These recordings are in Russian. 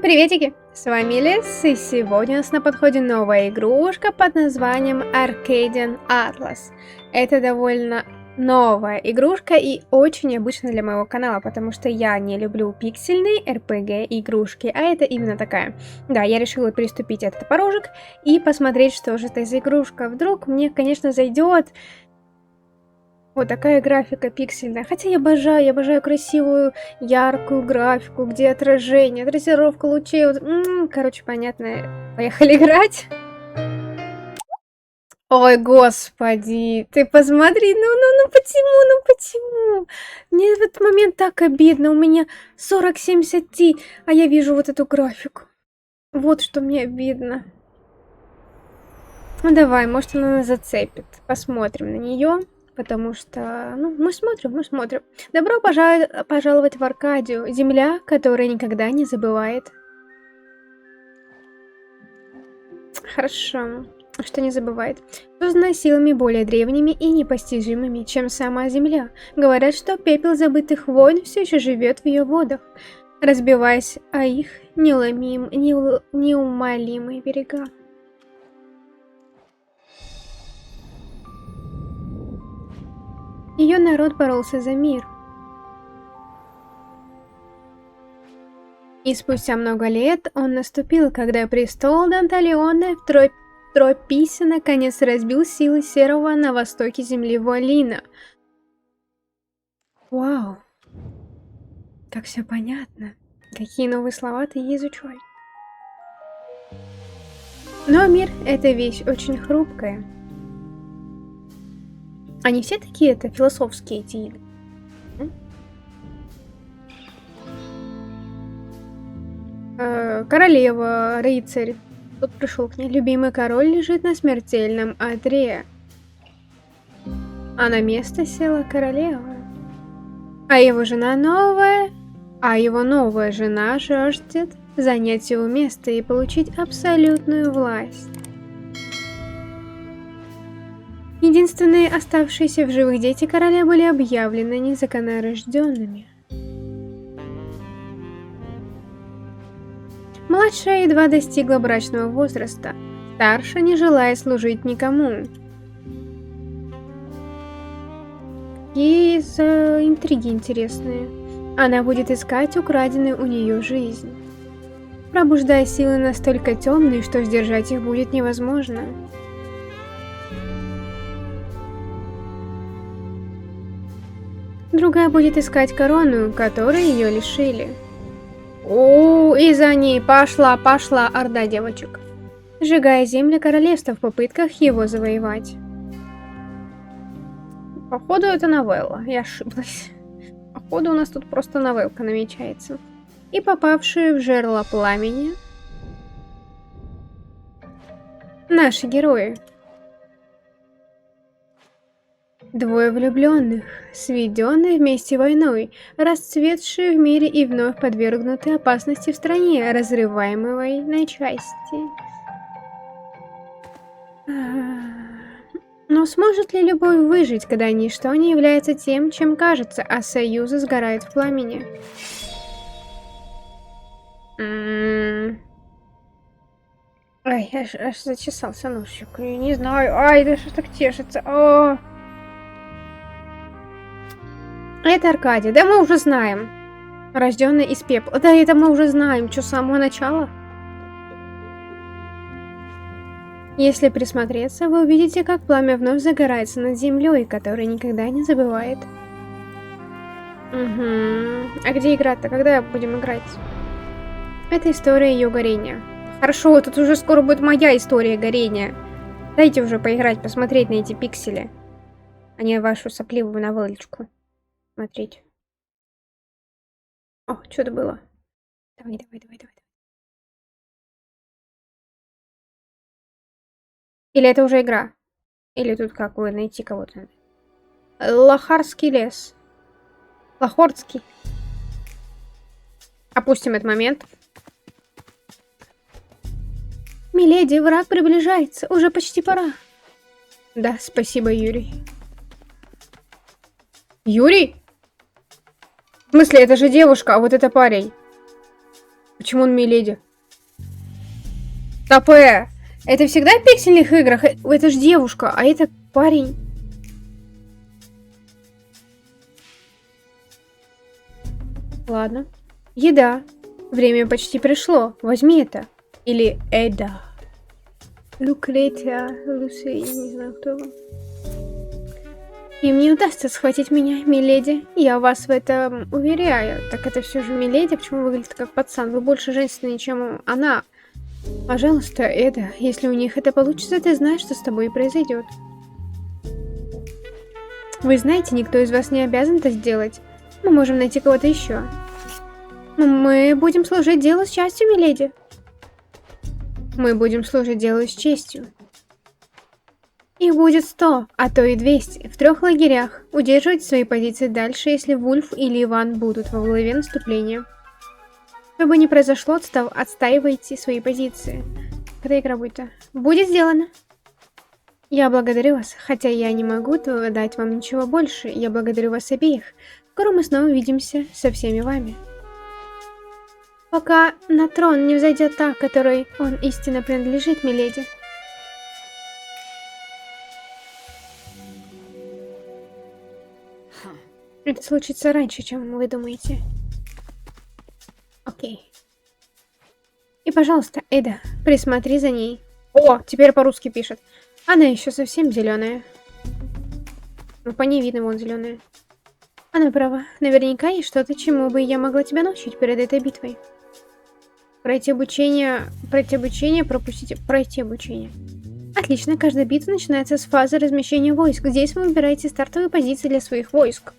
Приветики! С вами Лис, и сегодня у нас на подходе новая игрушка под названием Arcadian Atlas. Это довольно новая игрушка и очень необычная для моего канала, потому что я не люблю пиксельные RPG игрушки, а это именно такая. Да, я решила приступить этот порожек и посмотреть, что же это за игрушка. Вдруг мне, конечно, зайдет. Вот такая графика пиксельная. Хотя я обожаю красивую, яркую графику, где отражение, дрессировка лучей. Вот, короче, понятно. Поехали играть. Ой, господи, ты посмотри, почему? Мне в этот момент так обидно, у меня 4070 Ti, а я вижу вот эту графику. Вот что мне обидно. Ну давай, может она нас зацепит. Посмотрим на нее. Потому что, мы смотрим. Добро пожаловать в Аркадию, земля, которая никогда не забывает. Хорошо, что не забывает. Создана силами более древними и непостижимыми, чем сама земля. Говорят, что пепел забытых войн все еще живет в ее водах, разбиваясь о их неумолимые берега. Ее народ боролся за мир. И спустя много лет он наступил, когда престол Данталиона в Трописе наконец разбил силы Серого на востоке земли Вуалина. Вау! Как все понятно. Какие новые слова ты изучай. Но мир — это вещь очень хрупкая. Они все такие-то философские, эти игры. Королева, рыцарь. Тут пришел к ней. Любимый король лежит на смертельном одре. А на место села королева. А его новая жена жаждет занять его место и получить абсолютную власть. Единственные оставшиеся в живых дети короля были объявлены незаконнорожденными. Младшая едва достигла брачного возраста, старшая не желая служить никому. Какие интриги интересные. Она будет искать украденную у нее жизнь, пробуждая силы настолько темные, что сдержать их будет невозможно. Другая будет искать корону, которой ее лишили. О, и за ней пошла орда девочек, сжигая земли королевства в попытках его завоевать. Походу это новелла, я ошиблась. Походу у нас тут просто новелка намечается. И попавшие в жерло пламени наши герои. Двое влюбленных, сведенные вместе войной, расцветшие в мире и вновь подвергнутые опасности в стране, разрываемой на части. Но сможет ли любовь выжить, когда ничто не является тем, чем кажется, а союзы сгорают в пламени? Ай, аж зачесался носик, я не знаю, ай, да что так тешится, о. Это Аркадия, да мы уже знаем. Рожденный из пепла. Да, это мы уже знаем, что с самого начала. Если присмотреться, вы увидите, как пламя вновь загорается над землей, которая никогда не забывает. А где игра-то? Когда будем играть? Это история ее горения. Хорошо, тут уже скоро будет моя история горения. Дайте уже поиграть, посмотреть на эти пиксели, а не вашу сопливую новелочку. Смотреть. О, что-то было. Давай. Или это уже игра? Или тут как вы найти кого-то? Лохарский лес. Лохордский. Опустим этот момент. Миледи, враг приближается. Уже почти пора. Да, спасибо, Юрий. Юрий? В смысле, это же девушка, а вот это парень. Почему он миледи? ТП! Это всегда в пиксельных играх? Это ж девушка, а это парень. Ладно. Еда. Время почти пришло. Возьми это. Или Эда. Лукретия, Луси, я не знаю, кто вы. Им не удастся схватить меня, миледи. Я вас в этом уверяю. Так это все же миледи, почему выглядит как пацан? Вы больше женственны, чем она. Пожалуйста, Эда, если у них это получится, ты знаешь, что с тобой произойдет. Вы знаете, никто из вас не обязан это сделать. Мы можем найти кого-то еще. Мы будем служить делу с честью, миледи. Мы будем служить делу с честью. Их будет 100, а то и 200, в 3 лагерях. Удерживайте свои позиции дальше, если Вульф или Иван будут во главе наступления. Что бы ни произошло, отстаивайте свои позиции. Когда игра будет? Будет сделано. Я благодарю вас, хотя я не могу дать вам ничего больше. Я благодарю вас обеих. Скоро мы снова увидимся со всеми вами. Пока на трон не взойдет та, которой он истинно принадлежит, миледи. Это случится раньше, чем вы думаете. Окей. И, пожалуйста, Эда, присмотри за ней. О, теперь по-русски пишет. Она еще совсем зеленая. Ну, по ней видно, вон зеленая. Она права. Наверняка есть что-то, чему бы я могла тебя научить перед этой битвой. Пройти обучение, пройти обучение. Отлично, каждая битва начинается с фазы размещения войск. Здесь вы выбираете стартовые позиции для своих войск.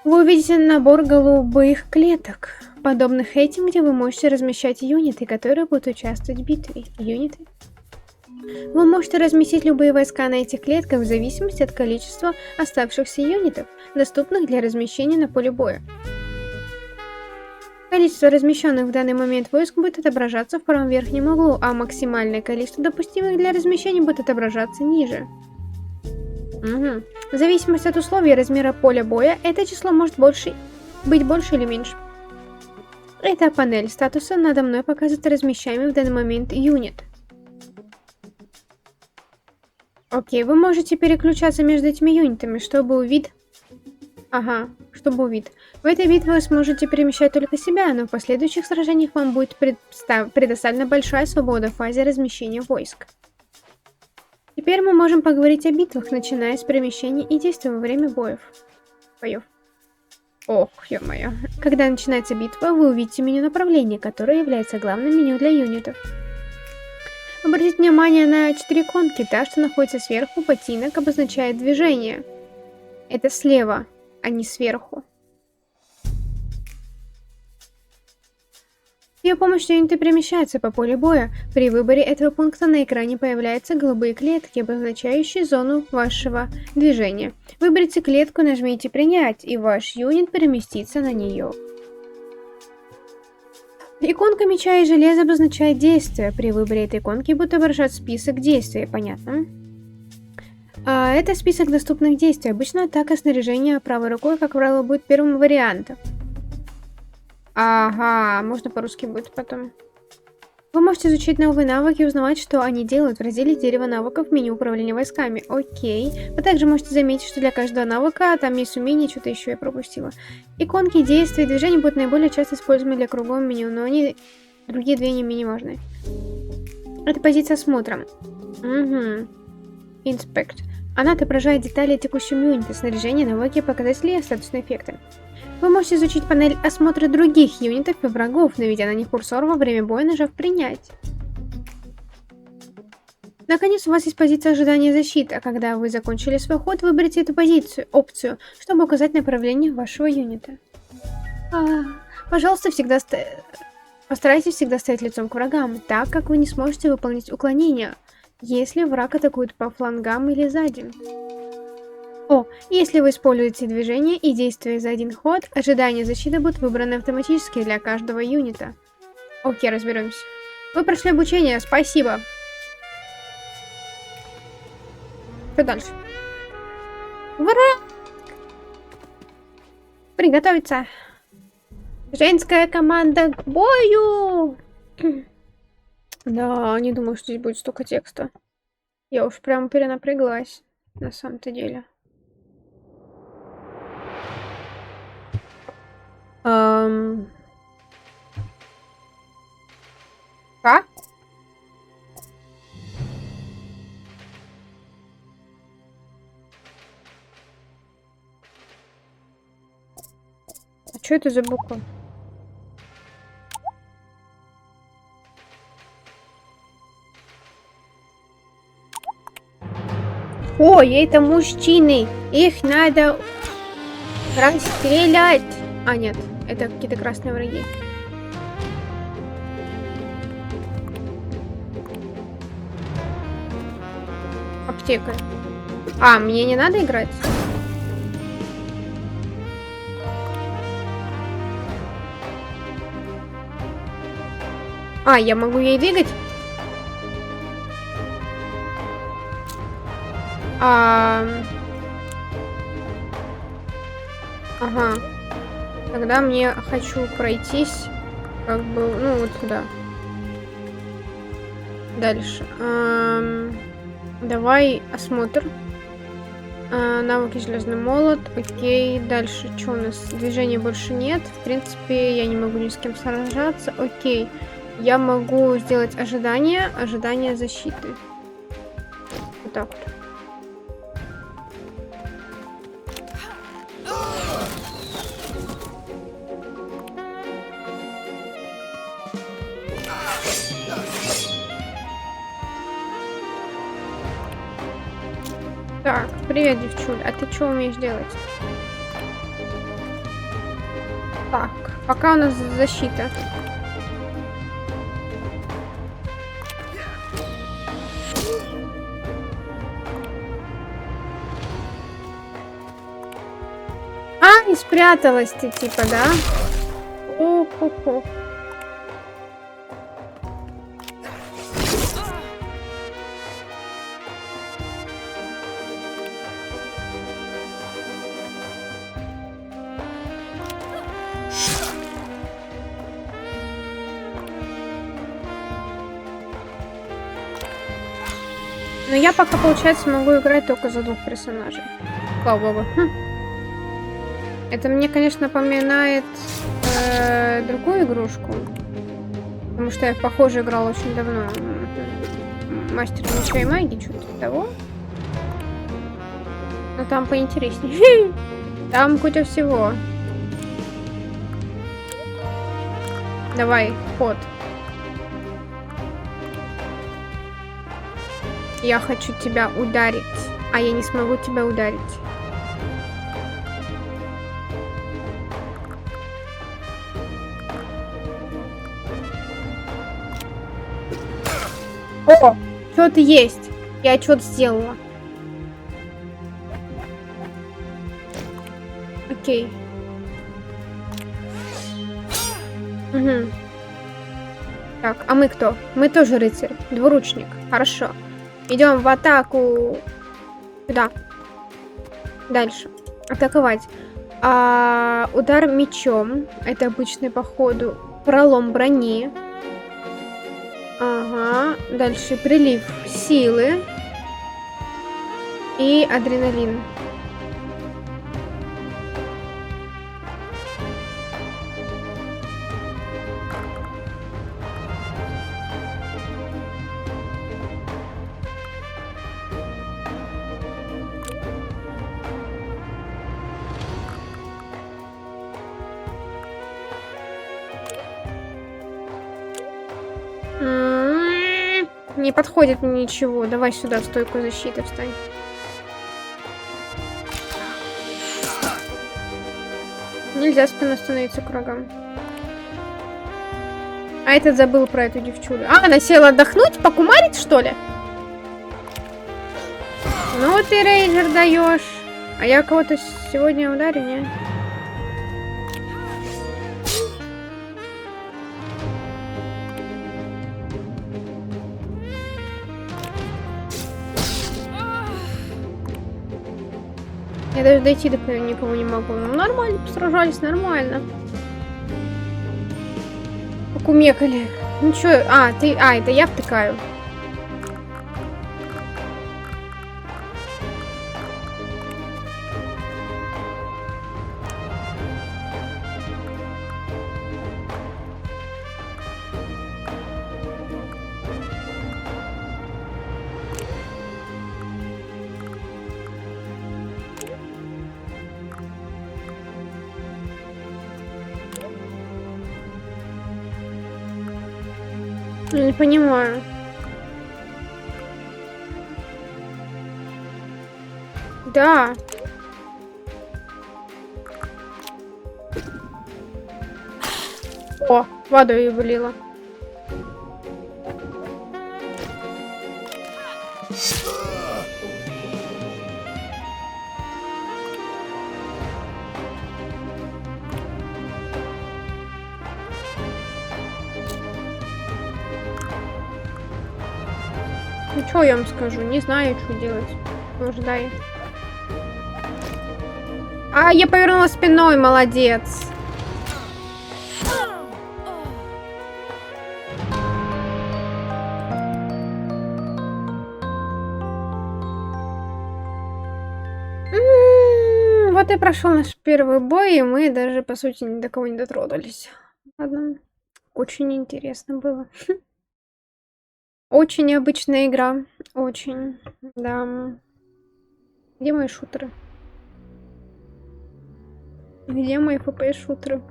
Вы увидите набор голубых клеток, подобных этим, где вы можете размещать юниты, которые будут участвовать в битве. Юниты. Вы можете разместить любые войска на этих клетках в зависимости от количества оставшихся юнитов, доступных для размещения на поле боя. Количество размещенных в данный момент войск будет отображаться в правом верхнем углу, а максимальное количество допустимых для размещения будет отображаться ниже. Угу. В зависимости от условий и размера поля боя, это число может быть больше или меньше. Это панель статуса. Надо мной показывает размещаемый в данный момент юнит. Окей, вы можете переключаться между этими юнитами, чтобы увидеть... Ага, чтобы увидеть. В этой битве вы сможете перемещать только себя, но в последующих сражениях вам будет предоставлена большая свобода в фазе размещения войск. Теперь мы можем поговорить о битвах, начиная с перемещения и действий во время боев. Ох, ё-моё. Когда начинается битва, вы увидите меню направления, которое является главным меню для юнитов. Обратите внимание на 4 иконки. Та, что находится сверху, ботинок, обозначает движение. Это слева, а не сверху. С ее помощью юниты перемещаются по полю боя. При выборе этого пункта на экране появляются голубые клетки, обозначающие зону вашего движения. Выберите клетку, нажмите «Принять», и ваш юнит переместится на нее. Иконка меча и железа обозначает действие. При выборе этой иконки будет отображаться список действий, понятно? Это список доступных действий. Обычно атака снаряжения правой рукой, как правило, будет первым вариантом. Ага, можно по-русски будет потом. Вы можете изучить новые навыки и узнавать, что они делают в разделе «Дерево навыков» в меню управления войсками. Окей. Вы также можете заметить, что для каждого навыка там есть умение, что-то еще я пропустила. Иконки, действия и движения будут наиболее часто используемы для кругового меню, но они другие две не менее важны. Это позиция осмотра. Угу. Inspect. Она отображает детали о текущем юните, снаряжения, навыки, показатели и статусные эффекты. Вы можете изучить панель осмотра других юнитов и врагов, наведя на них курсор во время боя, нажав «Принять». Наконец, у вас есть позиция ожидания защиты, а когда вы закончили свой ход, выберите эту опцию, чтобы указать направление вашего юнита. Пожалуйста, постарайтесь всегда стоять лицом к врагам, так как вы не сможете выполнить уклонение, если враг атакует по флангам или сзади. Если вы используете движение и действия за один ход, ожидание защиты будет выбрано автоматически для каждого юнита. Окей, разберемся. Вы прошли обучение, спасибо. Что дальше? Ура! Приготовиться. Женская команда к бою! Да, не думаю, что здесь будет столько текста. Я уж прям перенапряглась, на самом-то деле. Как? А что это за буква? Ой, это мужчины! Их надо расстрелять! А, нет, это какие-то красные враги. Аптека. А, мне не надо играть? А, я могу ей двигать? Ага. Тогда мне хочу пройтись, как бы, ну, вот сюда. Дальше. Давай осмотр. Навыки железный молот. Окей. Дальше что у нас? Движения больше нет. В принципе, я не могу ни с кем сражаться. Окей. Я могу сделать ожидание. Ожидание защиты. Вот так вот. Так, привет, девчуль. А ты что умеешь делать? Так, пока у нас защита. А, не спряталась ты, типа, да? О-хо-хо. Но я пока, получается, могу играть только за 2 персонажей. Слава богу. Это мне, конечно, напоминает другую игрушку. Потому что я в похожую играла очень давно. Мастер меча и магии, что-то типа того. Но там поинтереснее. Там куча всего. Давай, ход. Я хочу тебя ударить, а я не смогу тебя ударить. О, что-то есть. Я что-то сделала. Окей. Угу. Так, а мы кто? Мы тоже рыцарь. Двуручник. Хорошо. Идем в атаку. Сюда. Дальше. Атаковать. Удар мечом. Это обычный по ходу. Пролом брони. Ага. Дальше прилив силы. И адреналин. Не подходит мне ничего. Давай сюда, в стойку защиты встань. Нельзя спину становиться к врагам. А этот забыл про эту девчулю. А, она села отдохнуть? Покумарить, что ли? Ну ты, рейнджер, даешь. А я кого-то сегодня ударю, не? Я даже дойти до никого не могу. Ну, нормально, сражались, нормально. покумекали. Ну чё, это я втыкаю. Я не понимаю. Да. О, водой влила. Ну что я вам скажу? Не знаю, что делать. Ждай. А, я повернула спиной, молодец. Вот и прошел наш первый бой, и мы даже, по сути, ни до кого не дотронулись. Ладно. Очень интересно было. Очень необычная игра. Очень. Да. Где мои шутеры? Где мои ФП-шутеры?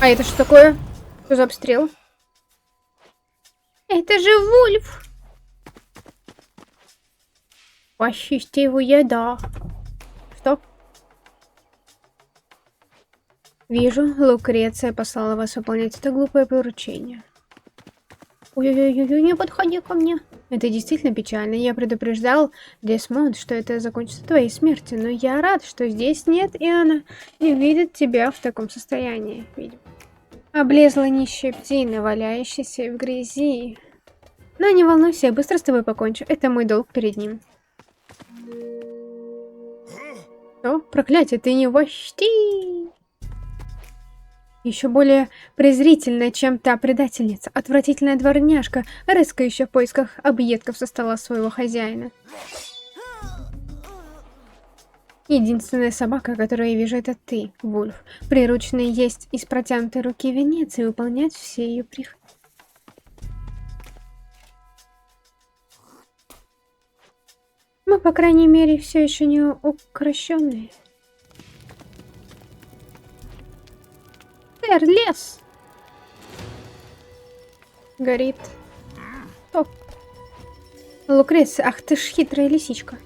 А это что такое? Что за обстрел? Это же Вульф! Пощисти его еда. Что? Вижу, Лукреция послала вас выполнять это глупое поручение. Ой-ой-ой, не подходи ко мне. Это действительно печально. Я предупреждал Десмонд, что это закончится твоей смертью, но я рад, что здесь нет, и она не видит тебя в таком состоянии. Видимо. Облезла нищая птина, валяющаяся в грязи. Но не волнуйся, я быстро с тобой покончу. Это мой долг перед ним. О, проклятие, ты не вошти! Еще более презрительная, чем та предательница. Отвратительная дворняжка, рыскающая в поисках объедков со стола своего хозяина. Единственная собака, которую я вижу, это ты, Вульф. Прирученный есть из протянутой руки венец и выполнять все ее прихоти. Мы, по крайней мере, все еще не укращенные. Лес! Горит. Топ. Лукреция, ах ты ж хитрая лисичка.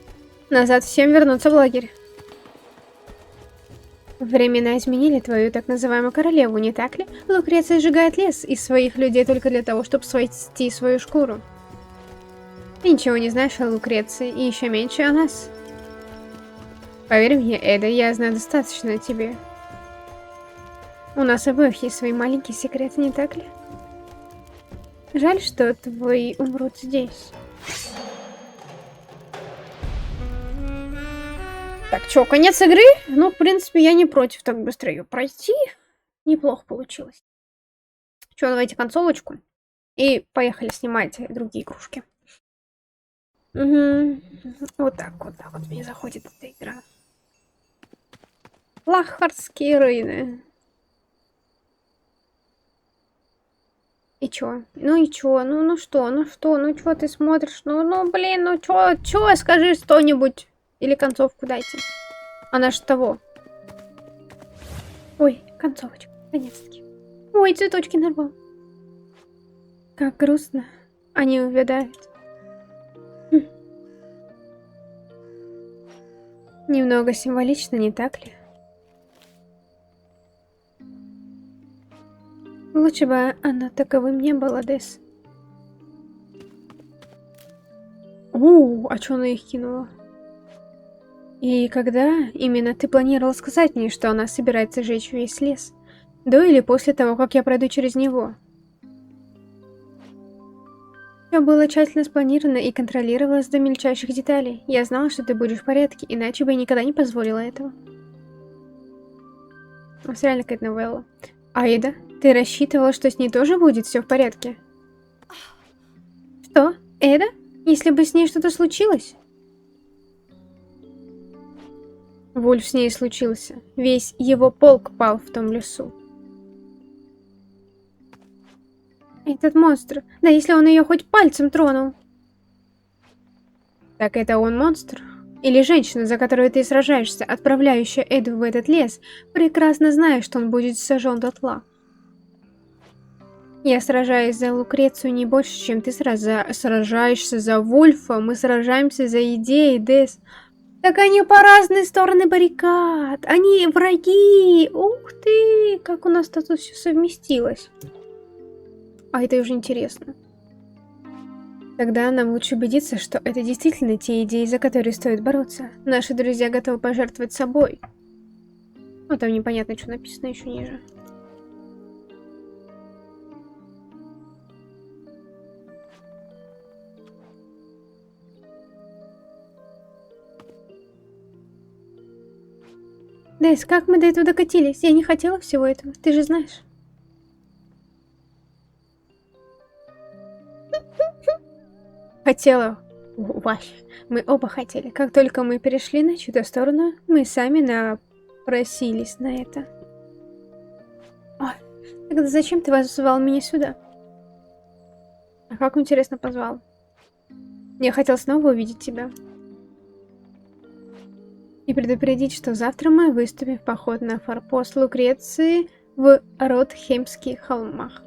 Назад всем вернуться в лагерь. Времена изменили твою так называемую королеву, не так ли? Лукреция сжигает лес из своих людей только для того, чтобы спасти свою шкуру. Ты ничего не знаешь о Лукреции, и еще меньше о нас. Поверь мне, Эда, я знаю достаточно о тебе. У нас обоих есть свои маленькие секреты, не так ли? Жаль, что твои умрут здесь. Так, чё, конец игры? Ну, в принципе, я не против так быстро ее пройти. Неплохо получилось. Чё, давайте концовочку. И поехали снимать другие игрушки. Угу. Вот так мне заходит эта игра. Лахарские руины. И чё? Ну и чё? Ну что? Ну чё ты смотришь? Ну блин, ну чё, скажи что-нибудь. Или концовку дайте. Она ж того. Ой, концовочка, наконец-таки. Ой, цветочки нарвал. Как грустно. Они увядают. Немного символично, не так ли? Лучше бы она таковым не была, Дес. А чё она их кинула? И когда именно ты планировал сказать мне, что она собирается сжечь весь лес? До или после того, как я пройду через него? Все было тщательно спланировано и контролировалось до мельчайших деталей. Я знала, что ты будешь в порядке, иначе бы я никогда не позволила этого. У нас реально какая-то новелла. Аида, ты рассчитывала, что с ней тоже будет все в порядке? Что? Эда? Если бы с ней что-то случилось? Вульф с ней случился. Весь его полк пал в том лесу. Этот монстр. Да если он ее хоть пальцем тронул. Так это он монстр? Или женщина, за которую ты сражаешься, отправляющая Эду в этот лес, прекрасно зная, что он будет сожжен дотла? Я сражаюсь за Лукрецию не больше, чем ты сражаешься за Вульфа. Мы сражаемся за идеи, Дес. Так они по разные стороны баррикад. Они враги. Ух ты, как у нас тут все совместилось. А это уже интересно. Тогда нам лучше убедиться, что это действительно те идеи, за которые стоит бороться. Наши друзья готовы пожертвовать собой. Ну, там непонятно, что написано еще ниже. Дэйс, как мы до этого докатились? Я не хотела всего этого, ты же знаешь. Хотела. Вась, мы оба хотели. Как только мы перешли на чью-то сторону, мы сами напросились на это. Ой, тогда зачем ты позвал меня сюда? А как интересно позвал? Я хотел снова увидеть тебя. И предупредить, что завтра мы выступим в поход на форпост Лукреции в Ротхеймских холмах.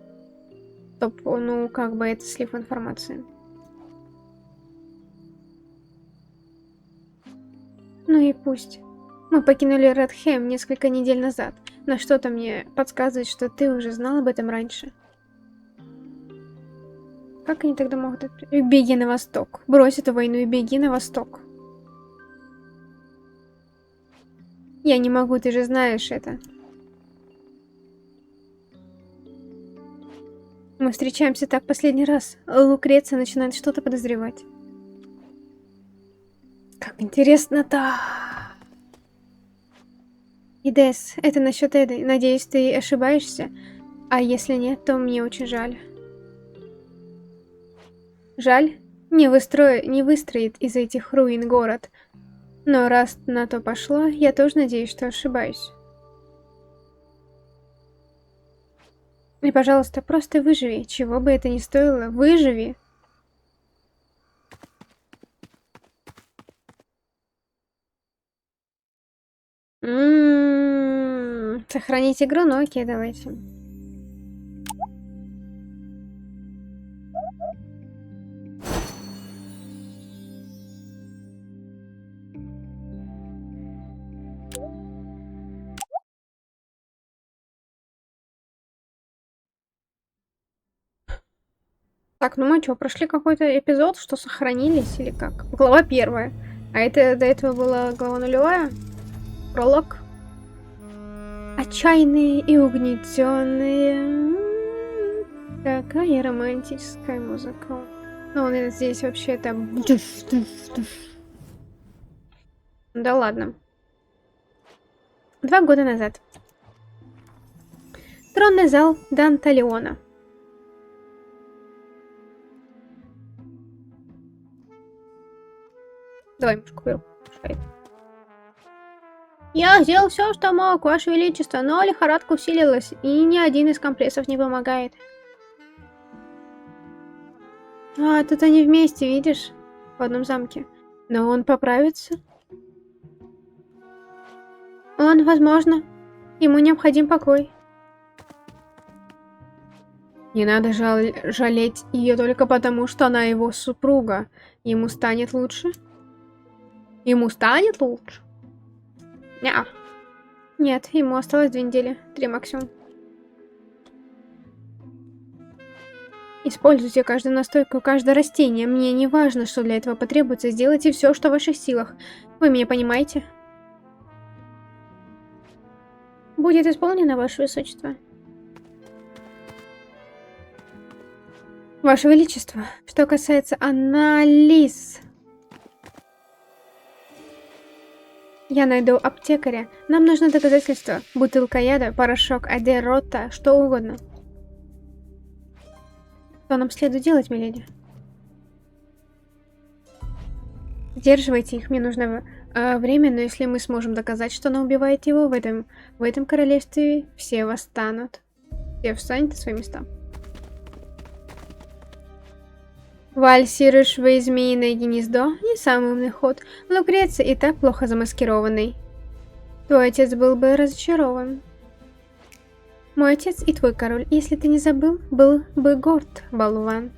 Стоп, ну как бы это слив информации. Ну и пусть. Мы покинули Ротхейм несколько недель назад, но что-то мне подсказывает, что ты уже знал об этом раньше. Как они тогда могут... Беги на восток. Брось эту войну и беги на восток. Я не могу, ты же знаешь это. Мы встречаемся так последний раз. Лукреция начинает что-то подозревать. Как интересно-то. Идес, это насчет Эды. Надеюсь, ты ошибаешься. А если нет, то мне очень жаль. Жаль? Не выстроит из этих руин город. Но раз на то пошло, я тоже надеюсь, что ошибаюсь. И, пожалуйста, просто выживи. Чего бы это ни стоило, выживи. Сохранить игру? Ну окей, давайте. Так, ну мы что, прошли какой-то эпизод, что сохранились или как? Глава 1. А это до этого была глава 0. Пролог. Отчаянные и угнетенные. Какая романтическая музыка. Ну, он здесь вообще там... Да ладно. 2 года назад. Тронный зал Данталиона. Давай мушку беру. Я сделал все, что мог, Ваше Величество, но лихорадка усилилась, и ни один из компрессов не помогает. А, тут они вместе, видишь? В одном замке. Но он поправится? Он, возможно. Ему необходим покой. Не надо жалеть ее только потому, что она его супруга. Ему станет лучше? Ему станет лучше? Неа. Нет, ему осталось 2 недели. 3 максимум. Используйте каждую настойку, каждое растение. Мне не важно, что для этого потребуется. Сделайте все, что в ваших силах. Вы меня понимаете? Будет исполнено, Ваше Высочество. Ваше Величество, что касается анализ... Я найду аптекаря. Нам нужно доказательство. Бутылка яда, порошок, адерота, что угодно. Что нам следует делать, миледи? Сдерживайте их, мне нужно время, но если мы сможем доказать, что она убивает его, в этом королевстве все восстанут. Все встанут на свои места. Вальсируешь в змеиное гнездо? Не самый умный ход. Лукреция и так плохо замаскированный. Твой отец был бы разочарован. Мой отец и твой король, если ты не забыл, был бы горд, болван.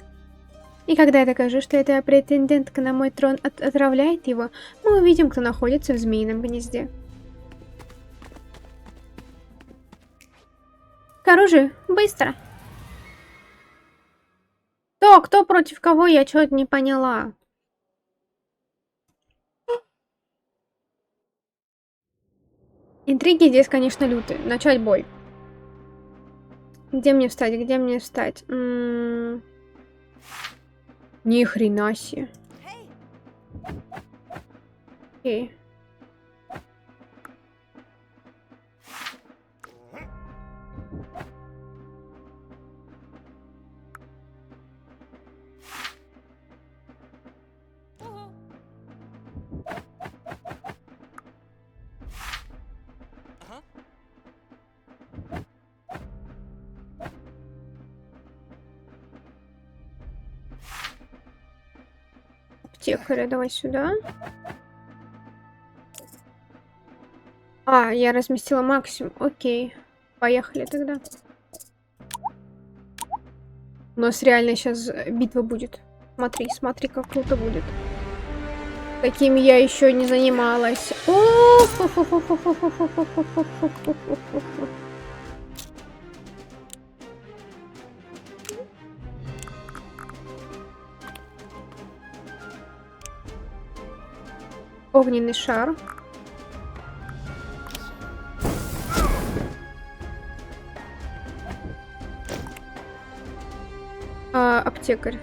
И когда я докажу, что эта претендентка на мой трон отравляет его, мы увидим, кто находится в змеином гнезде. К оружию, быстро! Кто против кого, я что-то не поняла. Интриги здесь, конечно, лютые. Начать бой. Где мне встать? Где мне встать? Ни хрена себе. Окей. Аптекаря, давай сюда. А, я разместила максимум. Окей. Поехали тогда. У нас реально сейчас битва будет. Смотри, смотри, как круто будет. Таким я еще не занималась. Огненный шар. Аптекарь.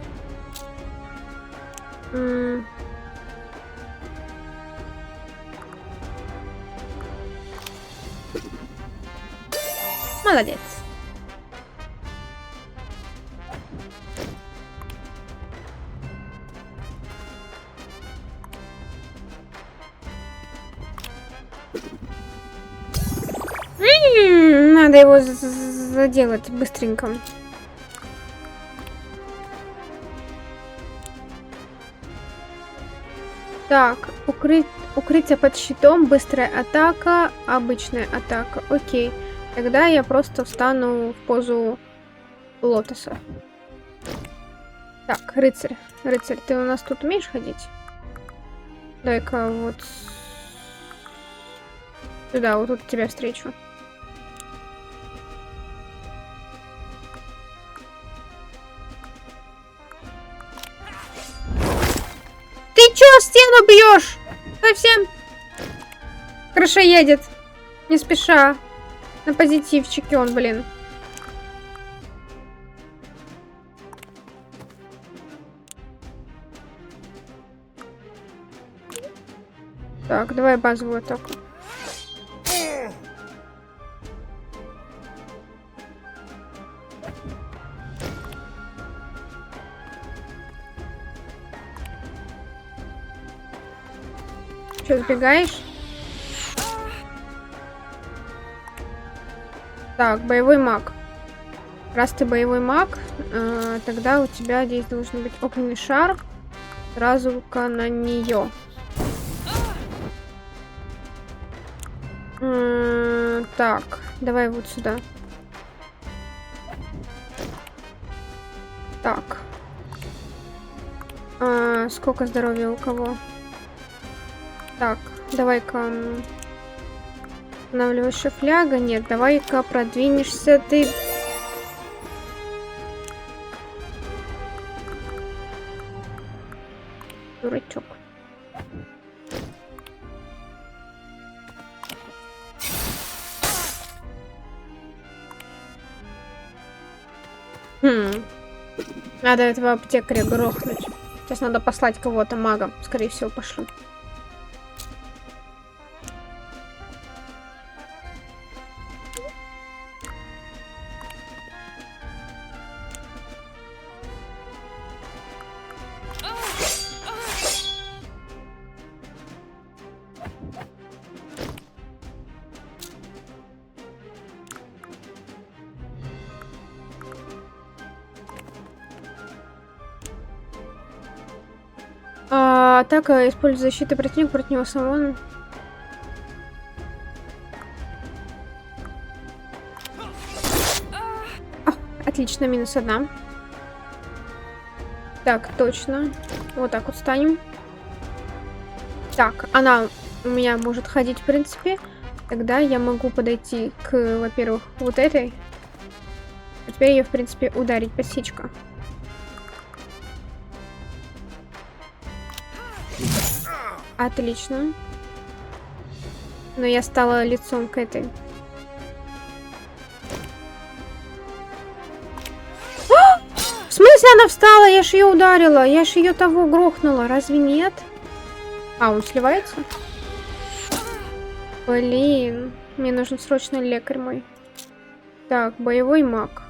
Молодец. Надо его заделать быстренько. Так, укрытие под щитом, быстрая атака, обычная атака. Окей. Тогда я просто встану в позу лотоса. Так, рыцарь. Рыцарь, ты у нас тут умеешь ходить? Дай-ка вот сюда, вот тут тебя встречу. Ты чё стену бьешь? Совсем крыша едет. Не спеша. На позитивчике он, блин. Так, давай базовую атаку. Что, сбегаешь? Так, боевой маг. Раз ты боевой маг, тогда у тебя здесь должен быть огненный шар. Сразу-ка на нее. Так, давай вот сюда. Так. Сколько здоровья у кого? Так, давай-ка... Останавливающая фляга? Нет, давай-ка продвинешься ты. Дурачок. Надо этого аптекаря грохнуть. Сейчас надо послать кого-то мага. Скорее всего, пошлю. Атака использует защиту противника против него самого. Отлично, минус 1. Так, точно. Вот так вот станем. Так, она у меня может ходить, в принципе. Тогда я могу подойти к, во-первых, вот этой. А теперь ее, в принципе, ударить подсечка. Отлично. Но я стала лицом к этой. В смысле она встала? Я ж ее ударила. Я ж ее того грохнула. Разве нет? Он сливается? Блин. Мне нужен срочно лекарь мой. Так, боевой маг.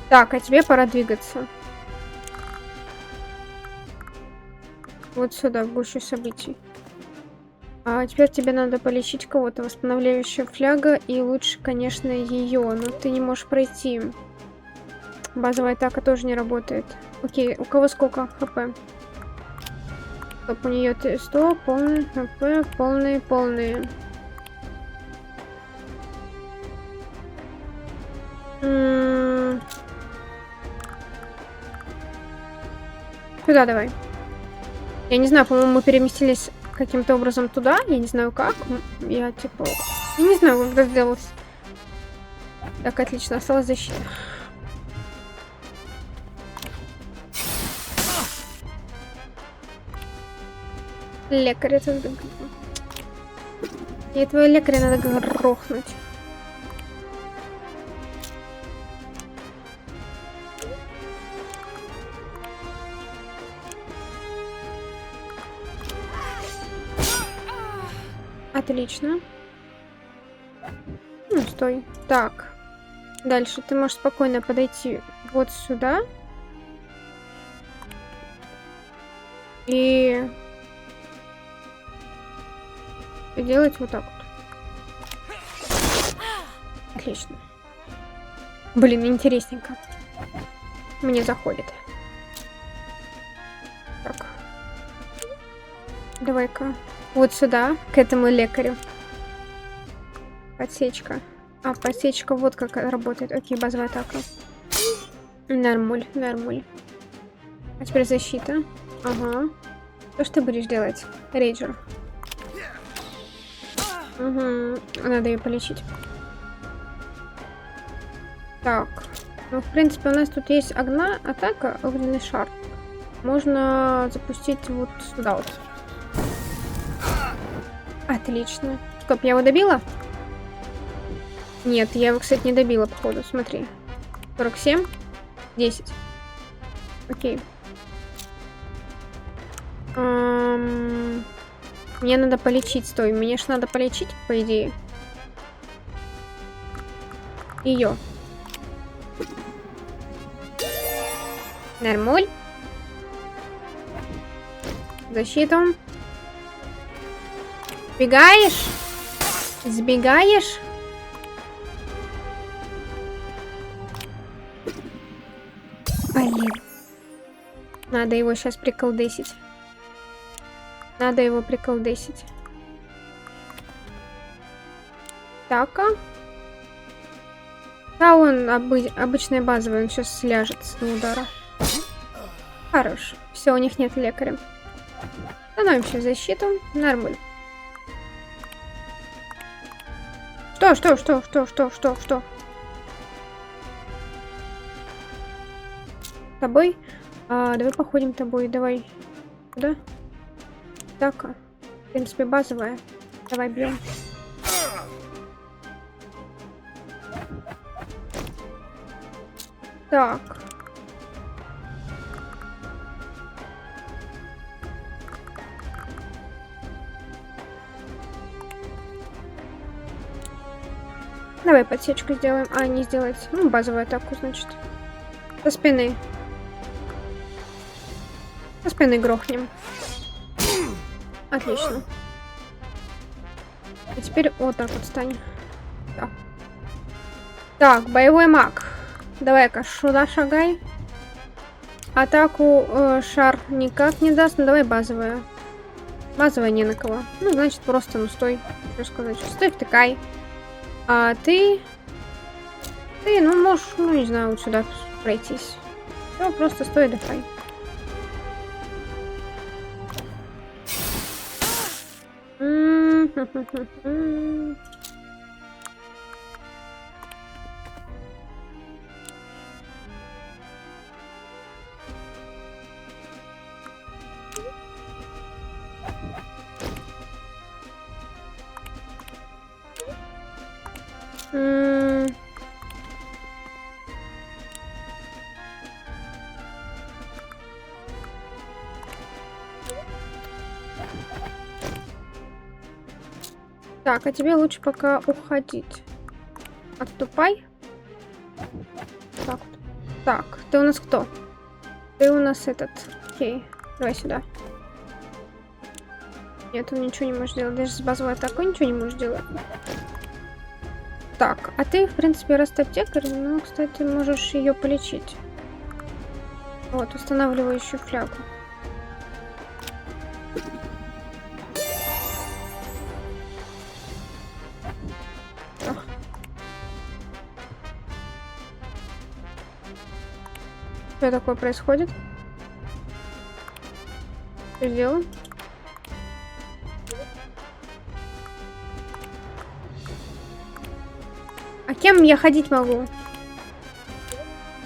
Так, а тебе пора двигаться. Вот сюда, в гущу событий. А теперь тебе надо полечить кого-то. Восстанавливающая фляга. И лучше, конечно, ее. Но ты не можешь пройти. Базовая атака тоже не работает. Окей, у кого сколько хп? Стоп, у нее 100, полный хп, полные. Сюда давай. Я не знаю, по-моему, мы переместились каким-то образом туда. Я не знаю как. Я типа... Я не знаю, как это сделалось. Так, отлично. Осталась защита. Лекарь это... И этого лекаря надо грохнуть. Отлично. Ну, стой. Так. Дальше ты можешь спокойно подойти вот сюда. И делать вот так вот. Отлично. Блин, интересненько. Мне заходит. Так. Давай-ка. Вот сюда, к этому лекарю. Подсечка. Подсечка вот как работает. Окей, базовая атака. Нормуль. А теперь защита. Ага. Что ж ты будешь делать? Рейджер. Угу. Надо ее полечить. Так. Ну, в принципе, у нас тут есть огна, атака, огненный шар. Можно запустить вот сюда вот. Отлично. Стоп, я его добила? Нет, я его, кстати, не добила, походу. Смотри. 47. 10. Окей. Мне надо полечить. Стой, мне ж надо полечить, по идее. Ее. Нормуль. Защиту. Сбегаешь? Сбегаешь? Блин. Надо его сейчас приколдесить. Надо его приколдесить. Так-ка. Да, он обычный базовый, он сейчас сляжет с удара. Хорош. Все, у них нет лекаря. Становим сейчас защиту. Нормально. Что? С тобой? Давай походим тобой, давай. Куда? Так, в принципе, базовая. Давай бьем. Так. Давай подсечку сделаем. А, не сделать. Ну, базовую атаку, значит. Со спины. Со спины грохнем. Отлично. И теперь вот так вот стань. Да. Так, боевой маг. Давай-ка сюда шагай. Атаку шар никак не даст. Ну, давай базовая. Базовая не на кого. Ну, значит, просто, ну, стой. Что сказать? Стой, втыкай. А ты... Ты, ну, можешь, ну, не знаю, вот сюда пройтись. Все, просто стой и отдыхай. Так, а тебе лучше пока уходить. Отступай. Так, так, ты у нас кто? Ты у нас этот. Окей, давай сюда. Нет, он ничего не может делать. Даже с базовой атакой ничего не может делать. Так, а ты, в принципе, раз ты аптекарь, ну, кстати, можешь ее полечить. Вот, устанавливающую флягу. Что такое происходит? Что сделал? А кем я ходить могу?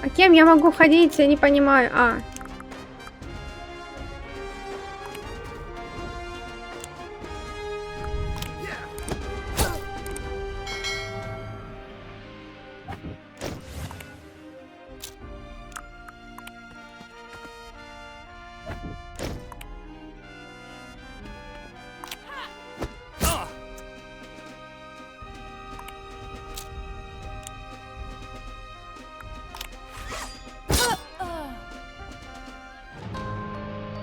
А кем я могу ходить? Я не понимаю. А.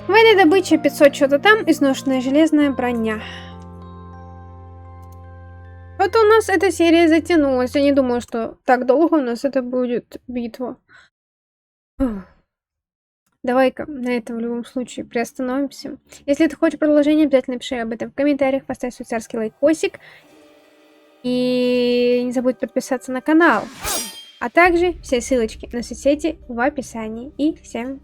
В этой добыче 500 что-то там, изношенная железная броня. Вот у нас эта серия затянулась. Я не думала, что так долго у нас это будет битва. Давай-ка на этом в любом случае приостановимся. Если ты хочешь продолжение, обязательно пиши об этом в комментариях, поставь свой царский лайкосик. И не забудь подписаться на канал. А также все ссылочки на соцсети в описании. И всем